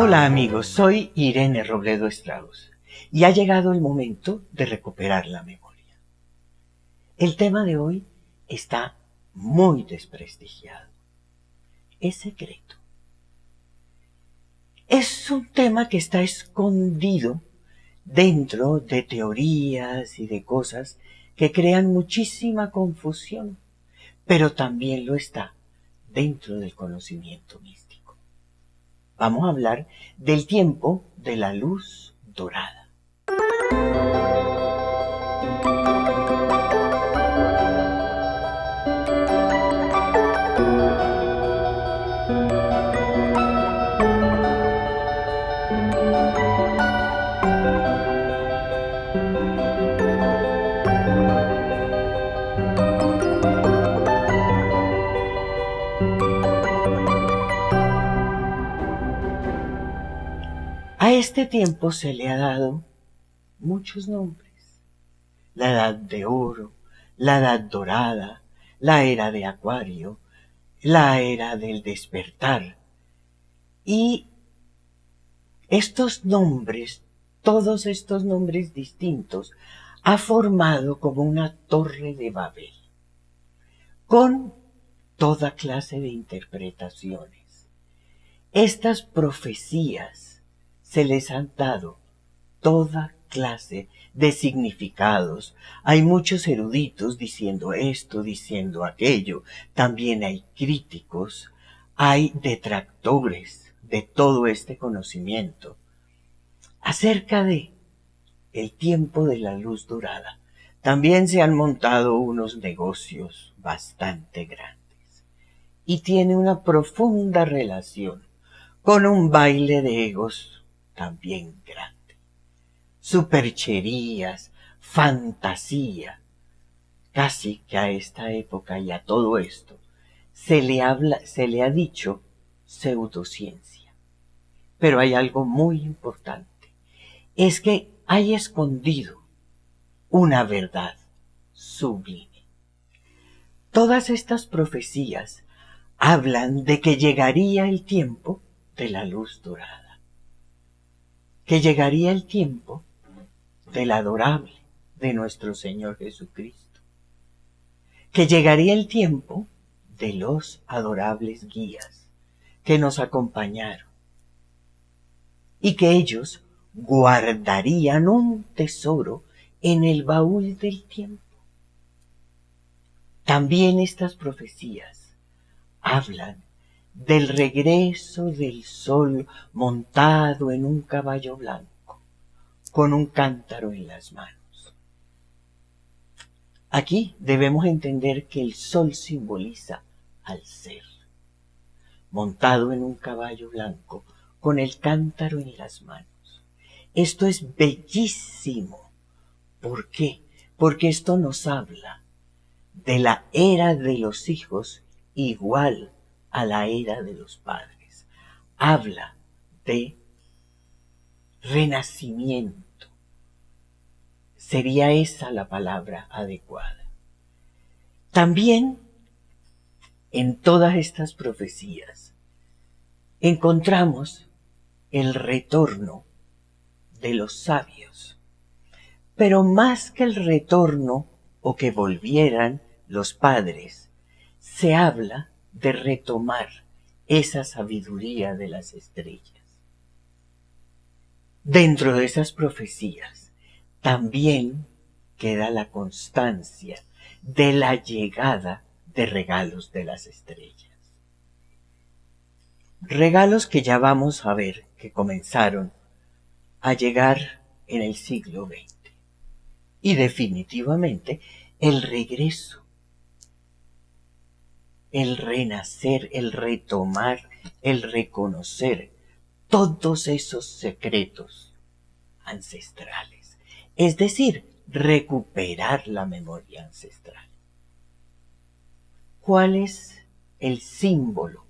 Hola amigos, soy Irene Robledo Strauss y ha llegado el momento de recuperar la memoria. El tema de hoy está muy desprestigiado. Es secreto. Es un tema que está escondido dentro de teorías y de cosas que crean muchísima confusión, pero también lo está dentro del conocimiento místico. Vamos a hablar del tiempo de la luz dorada. A este tiempo se le ha dado muchos nombres. La edad de oro, la edad dorada, la era de Acuario, la era del despertar. Y estos nombres, todos estos nombres distintos, ha formado como una torre de Babel, con toda clase de interpretaciones. Estas profecías se les han dado toda clase de significados. Hay muchos eruditos diciendo esto, diciendo aquello. También hay críticos, hay detractores de todo este conocimiento. Acerca de el tiempo de la luz dorada, también se han montado unos negocios bastante grandes. Y tiene una profunda relación con un baile de egos también grande. Supercherías, fantasía. Casi que a esta época y a todo esto se le ha dicho pseudociencia. Pero hay algo muy importante. Es que hay escondido una verdad sublime. Todas estas profecías hablan de que llegaría el tiempo de la luz dorada, que llegaría el tiempo del adorable de nuestro Señor Jesucristo, que llegaría el tiempo de los adorables guías que nos acompañaron y que ellos guardarían un tesoro en el baúl del tiempo. También estas profecías hablan del regreso del sol montado en un caballo blanco, con un cántaro en las manos. Aquí debemos entender que el sol simboliza al ser, montado en un caballo blanco, con el cántaro en las manos. Esto es bellísimo. ¿Por qué? Porque esto nos habla de la era de los hijos igual a la era de los padres. Habla de renacimiento. Sería esa la palabra adecuada. También en todas estas profecías encontramos el retorno de los sabios. Pero más que el retorno o que volvieran los padres, se habla de retomar esa sabiduría de las estrellas. Dentro de esas profecías también queda la constancia de la llegada de regalos de las estrellas. Regalos que ya vamos a ver que comenzaron a llegar en el siglo XX. Y definitivamente el regreso, el renacer, el retomar, el reconocer todos esos secretos ancestrales. Es decir, recuperar la memoria ancestral. ¿Cuál es el símbolo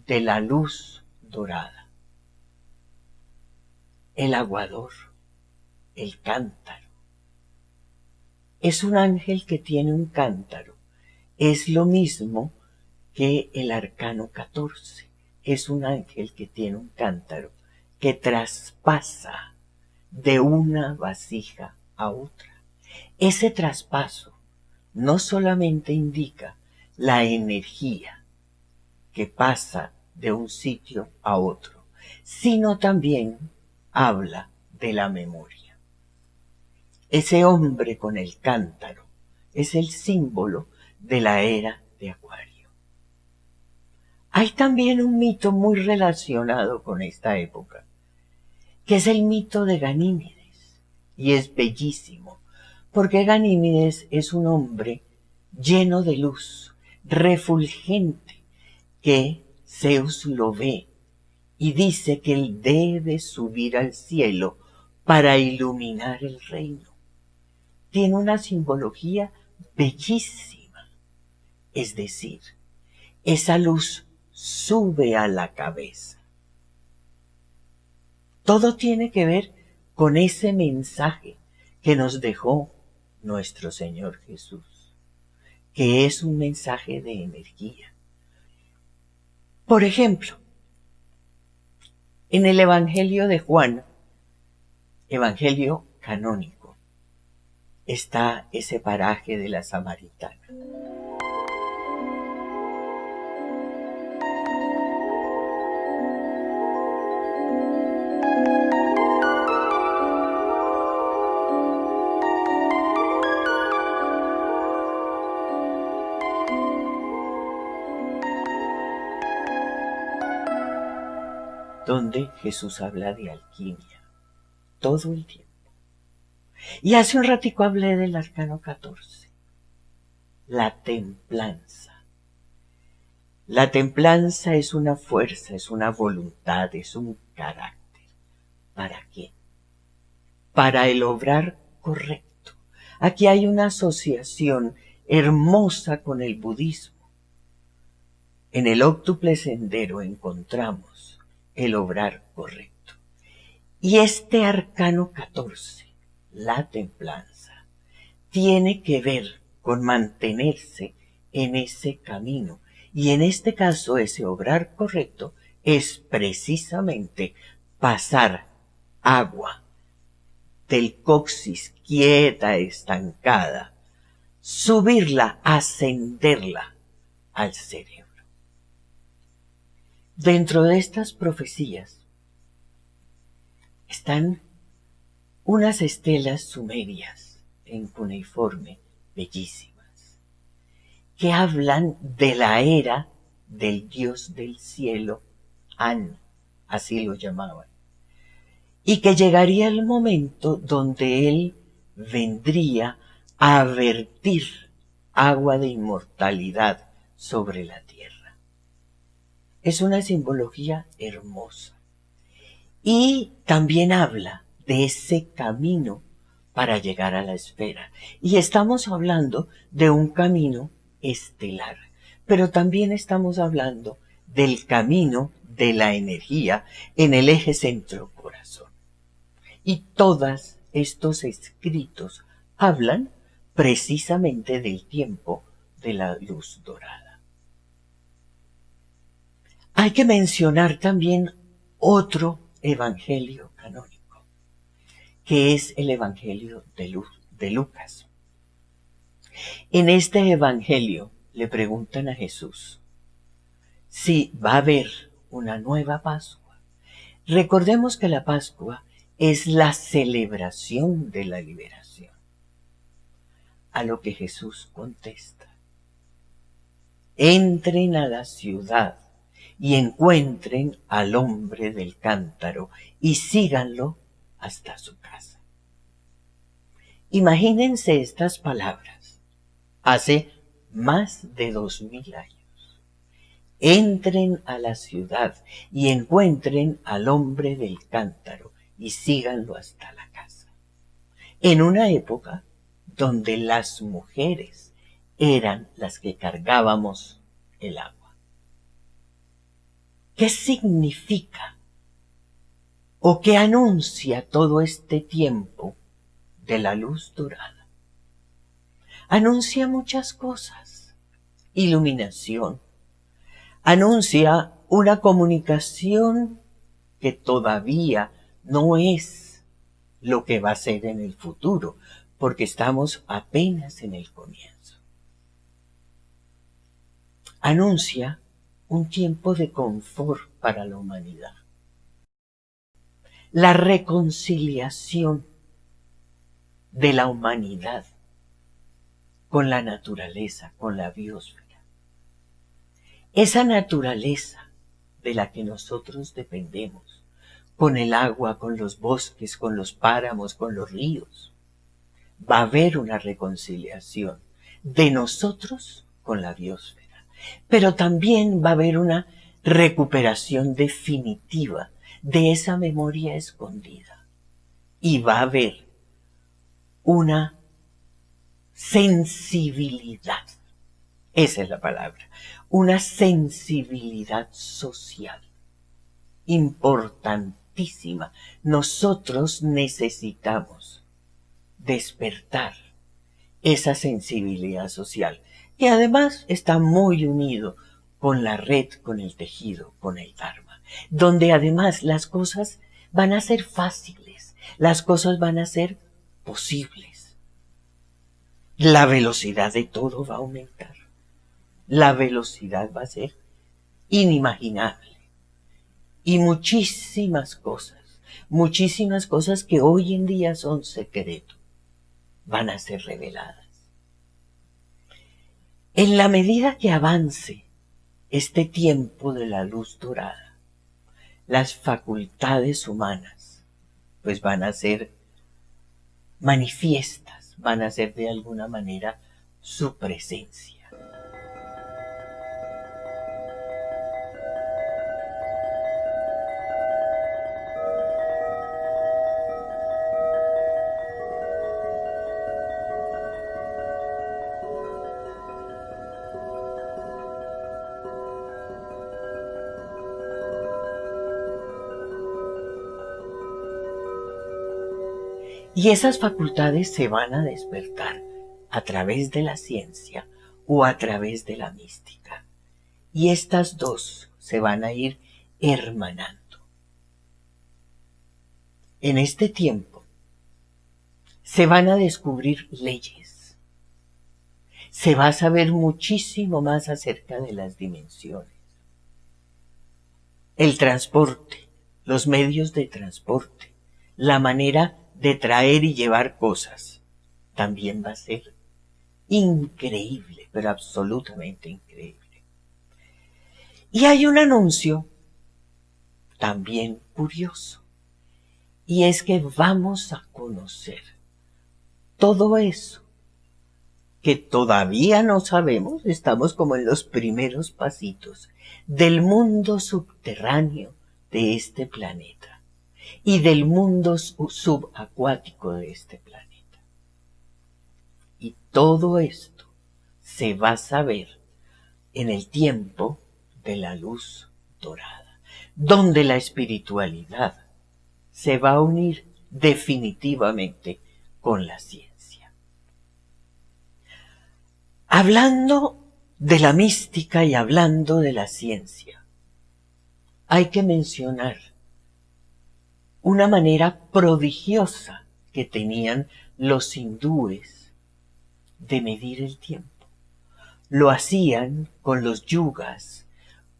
de la luz dorada? El aguador, el cántaro. Es un ángel que tiene un cántaro. Es lo mismo que el arcano 14. Es un ángel que tiene un cántaro que traspasa de una vasija a otra. Ese traspaso no solamente indica la energía que pasa de un sitio a otro, sino también habla de la memoria. Ese hombre con el cántaro es el símbolo de la era de Acuario. Hay también un mito muy relacionado con esta época, que es el mito de Ganímedes, y es bellísimo, porque Ganímedes es un hombre lleno de luz, refulgente, que Zeus lo ve y dice que él debe subir al cielo para iluminar el reino. Tiene una simbología bellísima, es decir, esa luz sube a la cabeza. Todo tiene que ver con ese mensaje que nos dejó nuestro Señor Jesús, que es un mensaje de energía. Por ejemplo, en el Evangelio de Juan, Evangelio canónico, está ese paraje de la Samaritana. Donde Jesús habla de alquimia todo el tiempo. Y hace un ratico hablé del arcano 14, la templanza. La templanza es una fuerza, es una voluntad, es un carácter. ¿Para qué? Para el obrar correcto. Aquí hay una asociación hermosa con el budismo. En el óctuple sendero encontramos el obrar correcto. Y este arcano 14, la templanza, tiene que ver con mantenerse en ese camino. Y en este caso, ese obrar correcto es precisamente pasar agua del coxis quieta, estancada, subirla, ascenderla al cerebro. Dentro de estas profecías están unas estelas sumerias en cuneiforme bellísimas, que hablan de la era del dios del cielo, An, así lo llamaban, y que llegaría el momento donde él vendría a vertir agua de inmortalidad sobre la tierra. Es una simbología hermosa. Y también habla de ese camino para llegar a la esfera. Y estamos hablando de un camino estelar, pero también estamos hablando del camino de la energía en el eje centro-corazón. Y todos estos escritos hablan precisamente del tiempo de la luz dorada. Hay que mencionar también otro evangelio canónico, que es el evangelio de Lucas. En este evangelio le preguntan a Jesús si va a haber una nueva Pascua. Recordemos que la Pascua es la celebración de la liberación. A lo que Jesús contesta: entren a la ciudad y encuentren al hombre del cántaro y síganlo hasta su casa. Imagínense estas palabras hace más de 2000 años. Entren a la ciudad y encuentren al hombre del cántaro y síganlo hasta la casa. En una época donde las mujeres eran las que cargábamos el agua. ¿Qué significa o qué anuncia todo este tiempo de la luz dorada? Anuncia muchas cosas. Iluminación. Anuncia una comunicación que todavía no es lo que va a ser en el futuro, porque estamos apenas en el comienzo. Anuncia un tiempo de confort para la humanidad. La reconciliación de la humanidad con la naturaleza, con la biosfera. Esa naturaleza de la que nosotros dependemos, con el agua, con los bosques, con los páramos, con los ríos, va a haber una reconciliación de nosotros con la biosfera, pero también va a haber una recuperación definitiva de esa memoria escondida y va a haber una sensibilidad, esa es la palabra, una sensibilidad social importantísima. Nosotros necesitamos despertar esa sensibilidad social, que además está muy unido con la red, con el tejido, con el Dharma, donde además las cosas van a ser fáciles, las cosas van a ser posibles. La velocidad de todo va a aumentar. La velocidad va a ser inimaginable. Y muchísimas cosas que hoy en día son secreto, van a ser reveladas. En la medida que avance este tiempo de la luz dorada, las facultades humanas pues van a ser manifiestas, van a ser de alguna manera su presencia. Y esas facultades se van a despertar a través de la ciencia o a través de la mística. Y estas dos se van a ir hermanando. En este tiempo se van a descubrir leyes. Se va a saber muchísimo más acerca de las dimensiones. El transporte, los medios de transporte, la manera de traer y llevar cosas, también va a ser increíble, pero absolutamente increíble. Y hay un anuncio también curioso, y es que vamos a conocer todo eso que todavía no sabemos, estamos como en los primeros pasitos del mundo subterráneo de este planeta y del mundo subacuático de este planeta. Y todo esto se va a saber en el tiempo de la luz dorada, donde la espiritualidad se va a unir definitivamente con la ciencia. Hablando de la mística y hablando de la ciencia, hay que mencionar una manera prodigiosa que tenían los hindúes de medir el tiempo. Lo hacían con los yugas,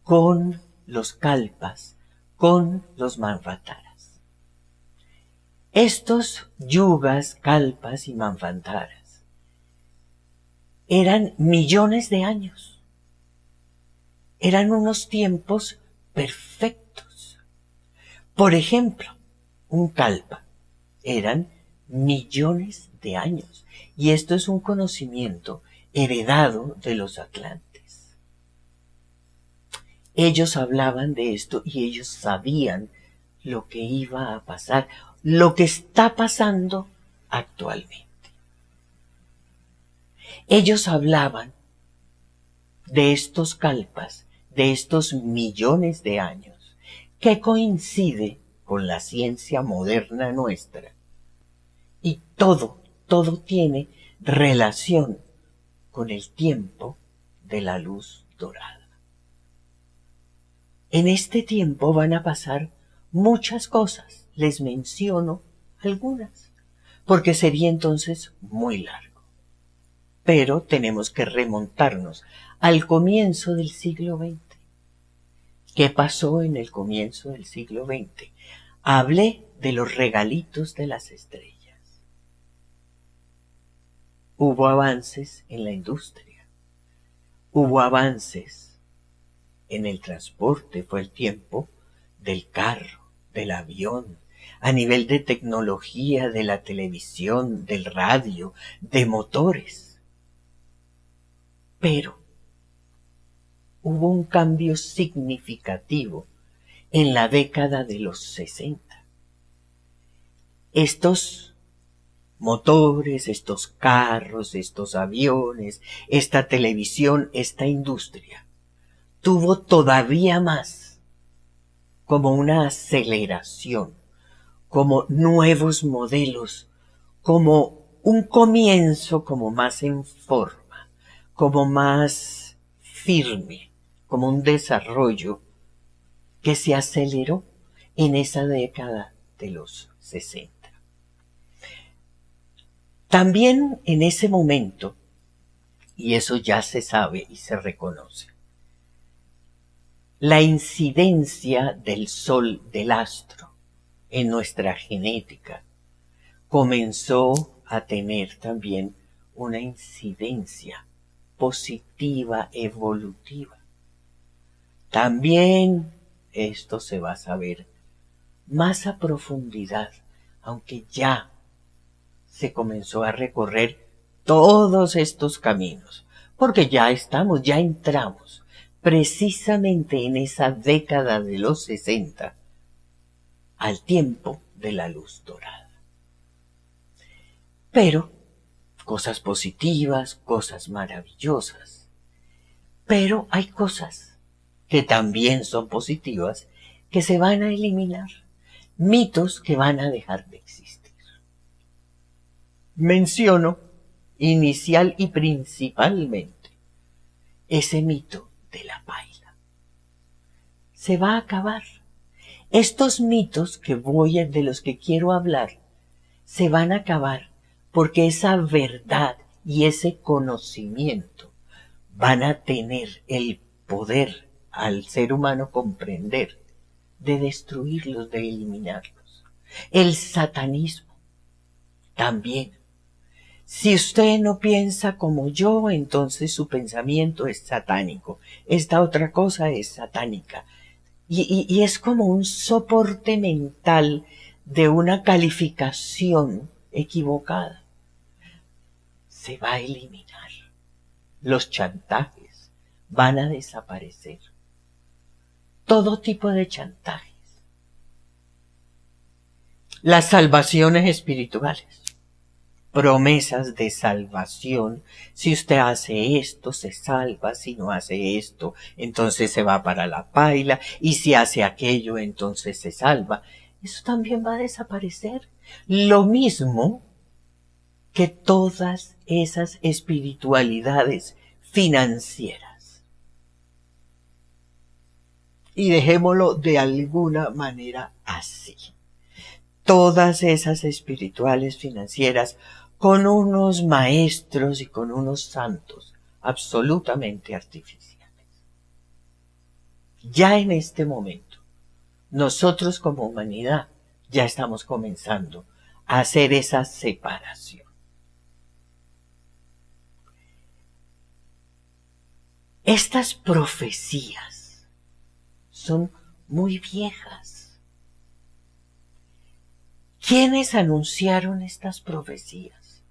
con los kalpas, con los manvataras. Estos yugas, kalpas y manvataras eran millones de años. Eran unos tiempos perfectos. Por ejemplo, un kalpa eran millones de años. Y esto es un conocimiento heredado de los atlantes. Ellos hablaban de esto y ellos sabían lo que iba a pasar, lo que está pasando actualmente. Ellos hablaban de estos kalpas, de estos millones de años, que coincide con la ciencia moderna nuestra. Y todo tiene relación con el tiempo de la luz dorada. En este tiempo van a pasar muchas cosas, les menciono algunas, porque sería entonces muy largo. Pero tenemos que remontarnos al comienzo del siglo XX. ¿Qué pasó en el comienzo del siglo XX? Hablé de los regalitos de las estrellas. Hubo avances en la industria, hubo avances en el transporte, fue el tiempo del carro, del avión, a nivel de tecnología, de la televisión, del radio, de motores. Pero hubo un cambio significativo en la década de los 60. Estos motores, estos carros, estos aviones, esta televisión, esta industria, tuvo todavía más como una aceleración, como nuevos modelos, como un comienzo como más en forma, como más firme, como un desarrollo que se aceleró en esa década de los 60. También en ese momento, y eso ya se sabe y se reconoce, la incidencia del sol, del astro, en nuestra genética comenzó a tener también una incidencia positiva, evolutiva. También esto se va a saber más a profundidad, aunque ya se comenzó a recorrer todos estos caminos, porque ya entramos precisamente en esa década de los 60, al tiempo de la luz dorada. Pero cosas positivas, cosas maravillosas, pero hay cosas que también son positivas que se van a eliminar, mitos que van a dejar de existir. Menciono inicial y principalmente ese mito de la paila. Se va a acabar. Estos mitos de los que quiero hablar se van a acabar porque esa verdad y ese conocimiento van a tener el poder al ser humano comprender de destruirlos, de eliminarlos. El satanismo también. Si usted no piensa como yo, entonces su pensamiento es satánico. Esta otra cosa es satánica. Y es como un soporte mental de una calificación equivocada. Se va a eliminar. Los chantajes van a desaparecer. Todo tipo de chantajes. Las salvaciones espirituales. Promesas de salvación. Si usted hace esto, se salva. Si no hace esto, entonces se va para la paila. Y si hace aquello, entonces se salva. Eso también va a desaparecer. Lo mismo que todas esas espiritualidades financieras. Y dejémoslo de alguna manera así. Todas esas espirituales financieras con unos maestros y con unos santos absolutamente artificiales. Ya en este momento, nosotros como humanidad ya estamos comenzando a hacer esa separación. Estas profecías son muy viejas. ¿Quiénes anunciaron estas profecías?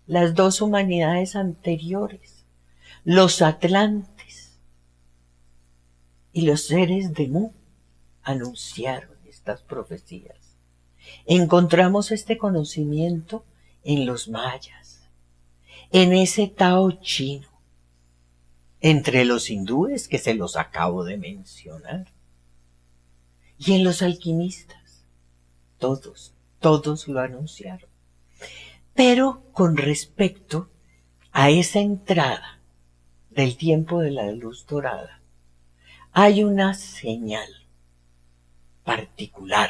Las dos humanidades anteriores, los atlantes y los seres de Mu, anunciaron estas profecías. Encontramos este conocimiento en los mayas, en ese Tao chino, entre los hindúes que se los acabo de mencionar, y en los alquimistas. Todos lo anunciaron. Pero con respecto a esa entrada del tiempo de la luz dorada, hay una señal particular,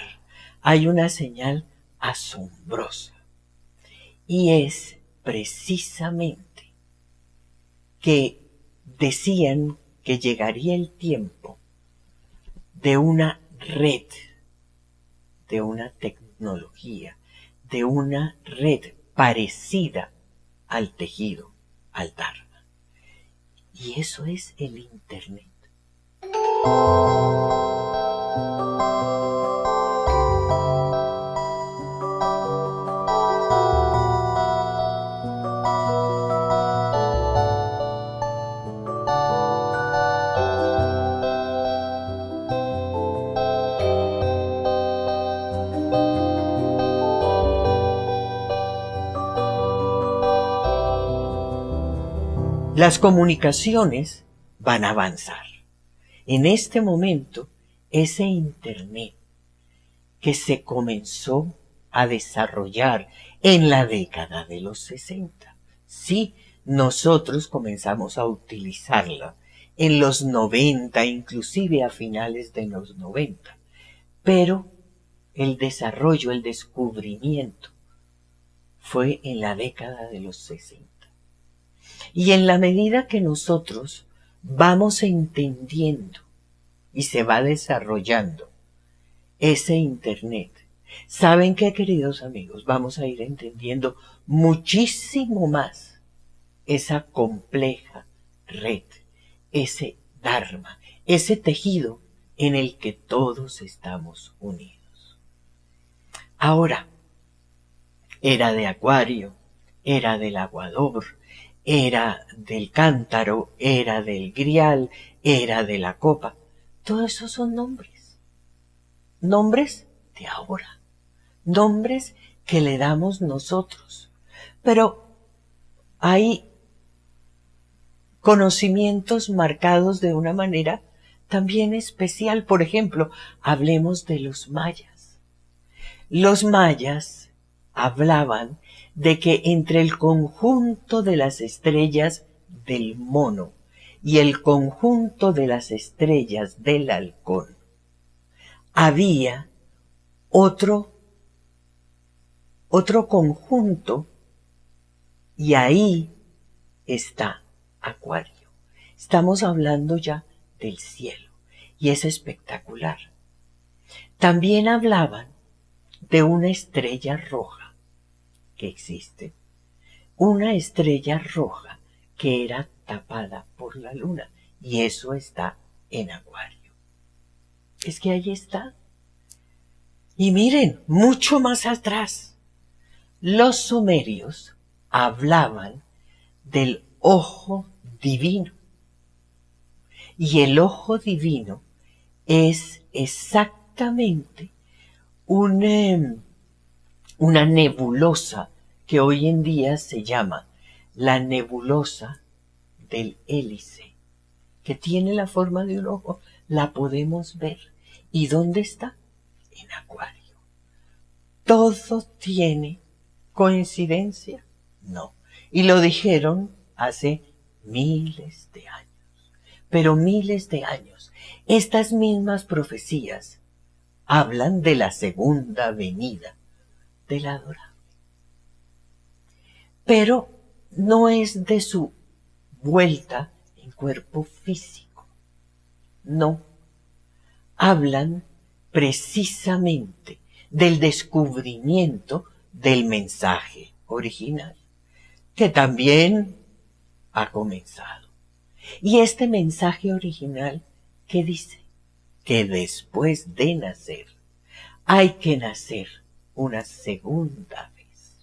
hay una señal asombrosa. Y es precisamente que decían que llegaría el tiempo de una red, de una tecnología, de una red parecida al tejido, al Dharma. Y eso es el Internet. Las comunicaciones van a avanzar. En este momento, ese Internet que se comenzó a desarrollar en la década de los 60. Sí, nosotros comenzamos a utilizarla en los 90, inclusive a finales de los 90. Pero el desarrollo, el descubrimiento fue en la década de los 60. Y en la medida que nosotros vamos entendiendo y se va desarrollando ese Internet, ¿saben qué, queridos amigos? Vamos a ir entendiendo muchísimo más esa compleja red, ese Dharma, ese tejido en el que todos estamos unidos. Ahora, era de Acuario, era del aguador, era del cántaro, era del grial, era de la copa. Todos esos son nombres. Nombres de ahora. Nombres que le damos nosotros. Pero hay conocimientos marcados de una manera también especial. Por ejemplo, hablemos de los mayas. Los mayas hablaban de que entre el conjunto de las estrellas del mono y el conjunto de las estrellas del halcón había otro conjunto, y ahí está Acuario. Estamos hablando ya del cielo y es espectacular. También hablaban de una estrella roja que existe, una estrella roja que era tapada por la luna, y eso está en Acuario. Es que ahí está. Y miren, mucho más atrás, los sumerios hablaban del ojo divino. Y el ojo divino es exactamente una nebulosa que hoy en día se llama la nebulosa del hélice, que tiene la forma de un ojo, la podemos ver. ¿Y dónde está? En Acuario. ¿Todo tiene coincidencia? No. Y lo dijeron hace miles de años. Pero miles de años. Estas mismas profecías hablan de la segunda venida del adorable. Pero no es de su vuelta en cuerpo físico. No. Hablan precisamente del descubrimiento del mensaje original, que también ha comenzado. Y este mensaje original, ¿qué dice? Que después de nacer, hay que nacer una segunda vez.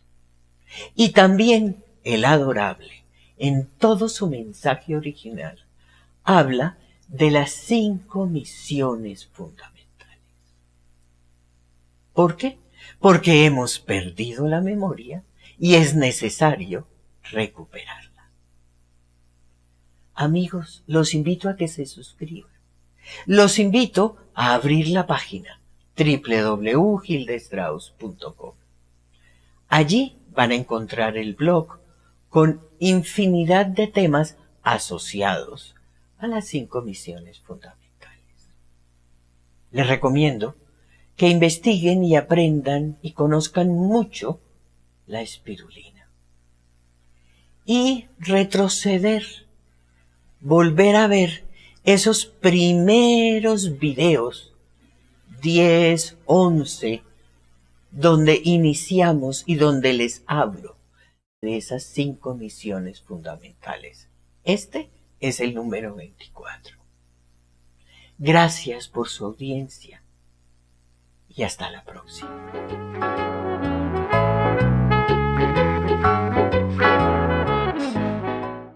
Y también el adorable, en todo su mensaje original, habla de las 5 misiones fundamentales. ¿Por qué? Porque hemos perdido la memoria y es necesario recuperarla. Amigos, los invito a que se suscriban. Los invito a abrir la página www.gildestrauss.com. Allí van a encontrar el blog con infinidad de temas asociados a las 5 misiones fundamentales. Les recomiendo que investiguen y aprendan y conozcan mucho la espirulina. Y retroceder, volver a ver esos primeros videos, 10, 11, donde iniciamos y donde les hablo de esas 5 misiones fundamentales. Este es el número 24. Gracias por su audiencia y hasta la próxima.